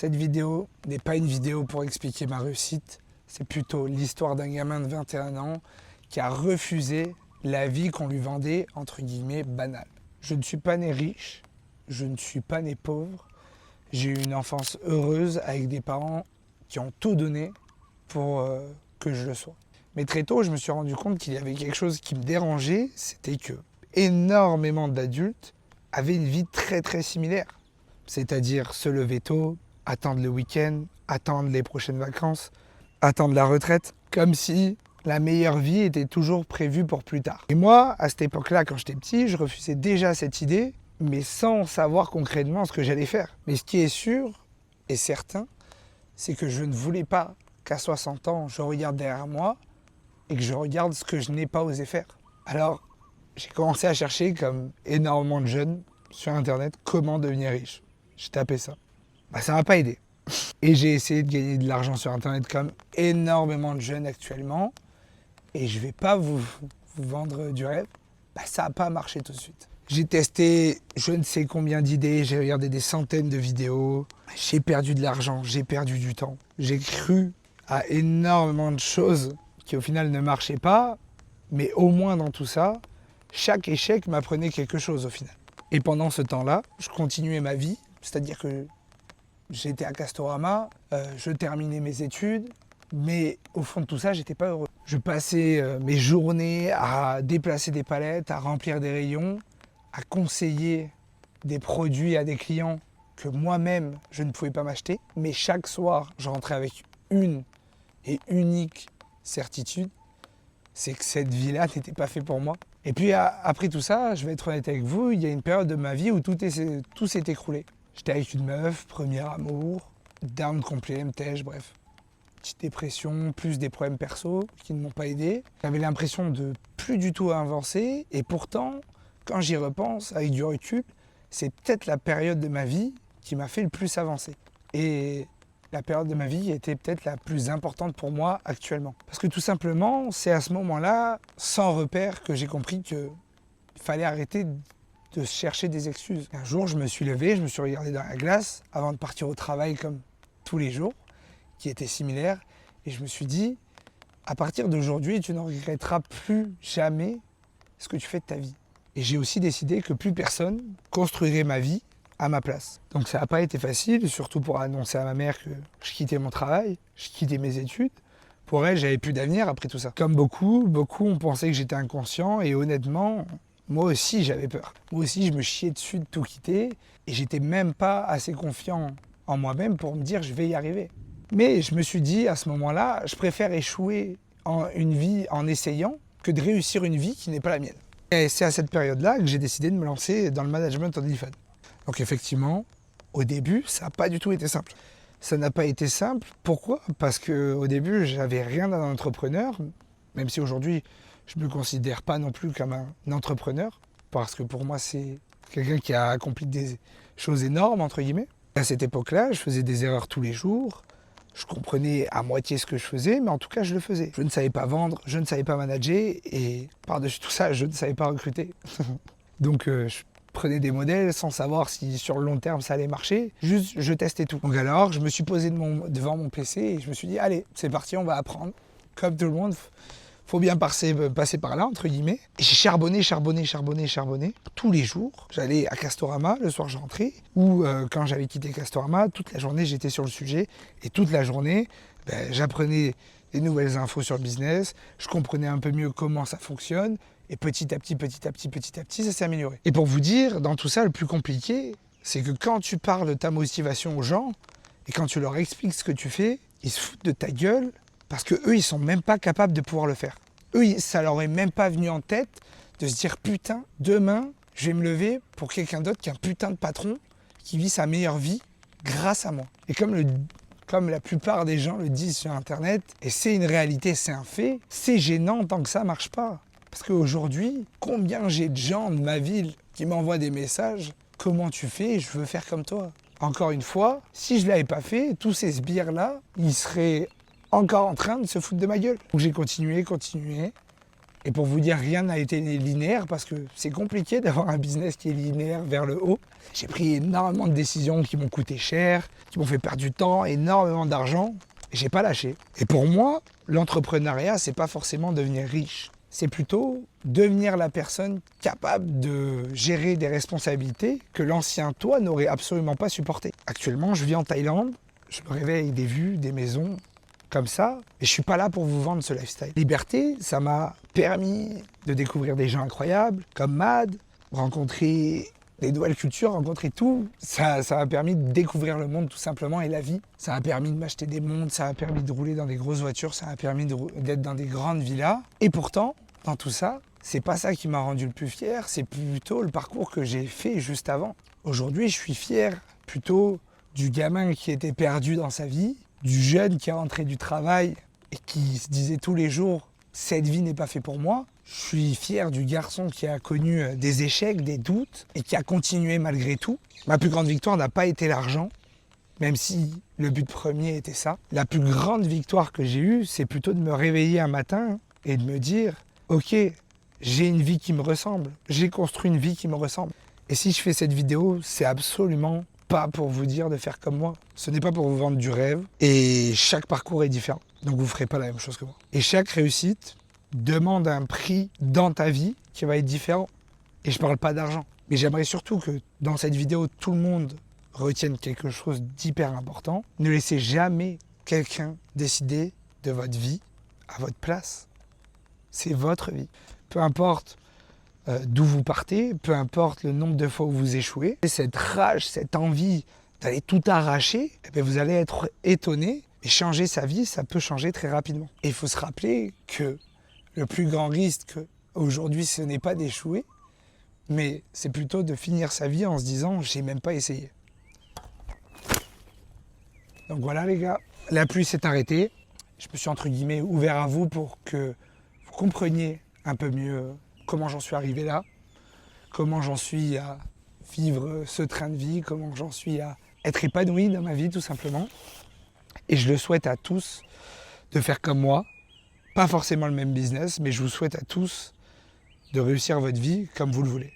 Cette vidéo n'est pas une vidéo pour expliquer ma réussite, c'est plutôt l'histoire d'un gamin de 21 ans qui a refusé la vie qu'on lui vendait, entre guillemets, banale. Je ne suis pas né riche, je ne suis pas né pauvre, j'ai eu une enfance heureuse avec des parents qui ont tout donné pour que je le sois. Mais très tôt, je me suis rendu compte qu'il y avait quelque chose qui me dérangeait, c'était que énormément d'adultes avaient une vie très très similaire. C'est-à-dire se lever tôt, attendre le week-end, attendre les prochaines vacances, attendre la retraite, comme si la meilleure vie était toujours prévue pour plus tard. Et moi, à cette époque-là, quand j'étais petit, je refusais déjà cette idée, mais sans savoir concrètement ce que j'allais faire. Mais ce qui est sûr et certain, c'est que je ne voulais pas qu'à 60 ans, je regarde derrière moi et que je regarde ce que je n'ai pas osé faire. Alors, j'ai commencé à chercher, comme énormément de jeunes, sur Internet, comment devenir riche. J'ai tapé ça. Ça m'a pas aidé. Et j'ai essayé de gagner de l'argent sur Internet comme énormément de jeunes actuellement. Et je vais pas vous vendre du rêve. Ça n'a pas marché tout de suite. J'ai testé je ne sais combien d'idées, j'ai regardé des centaines de vidéos. J'ai perdu de l'argent, j'ai perdu du temps. J'ai cru à énormément de choses qui au final ne marchaient pas. Mais au moins dans tout ça, chaque échec m'apprenait quelque chose au final. Et pendant ce temps-là, je continuais ma vie. C'est-à-dire que j'étais à Castorama, je terminais mes études, mais au fond de tout ça, j'étais pas heureux. Je passais mes journées à déplacer des palettes, à remplir des rayons, à conseiller des produits à des clients que moi-même, je ne pouvais pas m'acheter. Mais chaque soir, je rentrais avec une et unique certitude, c'est que cette vie-là n'était pas faite pour moi. Et puis après tout ça, je vais être honnête avec vous, il y a une période de ma vie où tout s'est écroulé. J'étais avec une meuf, premier amour, down complet, MTH, bref. Petite dépression, plus des problèmes perso qui ne m'ont pas aidé. J'avais l'impression de plus du tout avancer et pourtant, quand j'y repense, avec du recul, c'est peut-être la période de ma vie qui m'a fait le plus avancer. Et la période de ma vie était peut-être la plus importante pour moi actuellement. Parce que tout simplement, c'est à ce moment-là, sans repère, que j'ai compris qu'il fallait arrêter de chercher des excuses. Un jour, je me suis levé, je me suis regardé dans la glace avant de partir au travail comme tous les jours, qui était similaire, et je me suis dit, à partir d'aujourd'hui, tu ne regretteras plus jamais ce que tu fais de ta vie. Et j'ai aussi décidé que plus personne construirait ma vie à ma place. Donc ça n'a pas été facile, surtout pour annoncer à ma mère que je quittais mon travail, je quittais mes études. Pour elle, j'avais plus d'avenir après tout ça. Comme beaucoup ont pensé que j'étais inconscient, et honnêtement, moi aussi j'avais peur. Moi aussi je me chiais dessus de tout quitter et j'étais même pas assez confiant en moi-même pour me dire je vais y arriver. Mais je me suis dit à ce moment-là, je préfère échouer en une vie en essayant que de réussir une vie qui n'est pas la mienne. Et c'est à cette période-là que j'ai décidé de me lancer dans le management en téléphone. Donc effectivement, au début, ça n'a pas du tout été simple. Ça n'a pas été simple. Pourquoi ? Parce qu'au début, j'avais rien d'un entrepreneur, même si aujourd'hui, je ne me considère pas non plus comme un entrepreneur, parce que pour moi, c'est quelqu'un qui a accompli des choses énormes, entre guillemets. À cette époque-là, je faisais des erreurs tous les jours. Je comprenais à moitié ce que je faisais, mais en tout cas, je le faisais. Je ne savais pas vendre, je ne savais pas manager, et par-dessus tout ça, je ne savais pas recruter. Donc, je prenais des modèles sans savoir si sur le long terme ça allait marcher. Juste, je testais tout. Donc alors, je me suis posé devant mon PC et je me suis dit, allez, c'est parti, on va apprendre. Comme tout le monde, faut bien passer par là, entre guillemets. Et j'ai charbonné tous les jours. J'allais à Castorama, le soir je rentrais, ou quand j'avais quitté Castorama, toute la journée j'étais sur le sujet. Et toute la journée, j'apprenais des nouvelles infos sur le business, je comprenais un peu mieux comment ça fonctionne. Et petit à petit, ça s'est amélioré. Et pour vous dire, dans tout ça, le plus compliqué, c'est que quand tu parles de ta motivation aux gens, et quand tu leur expliques ce que tu fais, ils se foutent de ta gueule, parce qu'eux, ils sont même pas capables de pouvoir le faire. Eux, ça leur est même pas venu en tête de se dire, putain, demain, je vais me lever pour quelqu'un d'autre qui est un putain de patron, qui vit sa meilleure vie grâce à moi. Et comme la plupart des gens le disent sur Internet, et c'est une réalité, c'est un fait, c'est gênant tant que ça marche pas. Parce qu'aujourd'hui, combien j'ai de gens de ma ville qui m'envoient des messages « Comment tu fais ? Je veux faire comme toi. » Encore une fois, si je ne l'avais pas fait, tous ces sbires-là, ils seraient encore en train de se foutre de ma gueule. Donc j'ai continué. Et pour vous dire, rien n'a été linéaire parce que c'est compliqué d'avoir un business qui est linéaire vers le haut. J'ai pris énormément de décisions qui m'ont coûté cher, qui m'ont fait perdre du temps, énormément d'argent. Et j'ai pas lâché. Et pour moi, l'entrepreneuriat, c'est pas forcément devenir riche. C'est plutôt devenir la personne capable de gérer des responsabilités que l'ancien toi n'aurait absolument pas supporté. Actuellement, je vis en Thaïlande, je me réveille avec des vues, des maisons, comme ça, et je suis pas là pour vous vendre ce lifestyle. Liberté, ça m'a permis de découvrir des gens incroyables, comme Mad, rencontrer des nouvelles cultures, rencontrer tout. Ça m'a permis de découvrir le monde tout simplement et la vie. Ça m'a permis de m'acheter des montres, ça m'a permis de rouler dans des grosses voitures, ça m'a permis d'être dans des grandes villas. Et pourtant, dans tout ça, c'est pas ça qui m'a rendu le plus fier, c'est plutôt le parcours que j'ai fait juste avant. Aujourd'hui, je suis fier plutôt du gamin qui était perdu dans sa vie, du jeune qui est rentré du travail et qui se disait tous les jours « cette vie n'est pas faite pour moi ». Je suis fier du garçon qui a connu des échecs, des doutes et qui a continué malgré tout. Ma plus grande victoire n'a pas été l'argent, même si le but premier était ça. La plus grande victoire que j'ai eue, c'est plutôt de me réveiller un matin et de me dire « ok, j'ai une vie qui me ressemble, j'ai construit une vie qui me ressemble ». Et si je fais cette vidéo, c'est absolument pas pour vous dire de faire comme moi. Ce n'est pas pour vous vendre du rêve. Et chaque parcours est différent. Donc vous ne ferez pas la même chose que moi. Et chaque réussite demande un prix dans ta vie qui va être différent. Et je ne parle pas d'argent. Mais j'aimerais surtout que dans cette vidéo, tout le monde retienne quelque chose d'hyper important. Ne laissez jamais quelqu'un décider de votre vie à votre place. C'est votre vie. Peu importe d'où vous partez, peu importe le nombre de fois où vous échouez, cette rage, cette envie d'aller tout arracher, eh bien vous allez être étonné. Et changer sa vie, ça peut changer très rapidement. Et il faut se rappeler que le plus grand risque aujourd'hui, ce n'est pas d'échouer, mais c'est plutôt de finir sa vie en se disant « j'ai même pas essayé ». Donc voilà les gars, la pluie s'est arrêtée. Je me suis entre guillemets ouvert à vous pour que vous compreniez un peu mieux comment j'en suis arrivé là, comment j'en suis à vivre ce train de vie, comment j'en suis à être épanoui dans ma vie tout simplement. Et je le souhaite à tous de faire comme moi, pas forcément le même business, mais je vous souhaite à tous de réussir votre vie comme vous le voulez.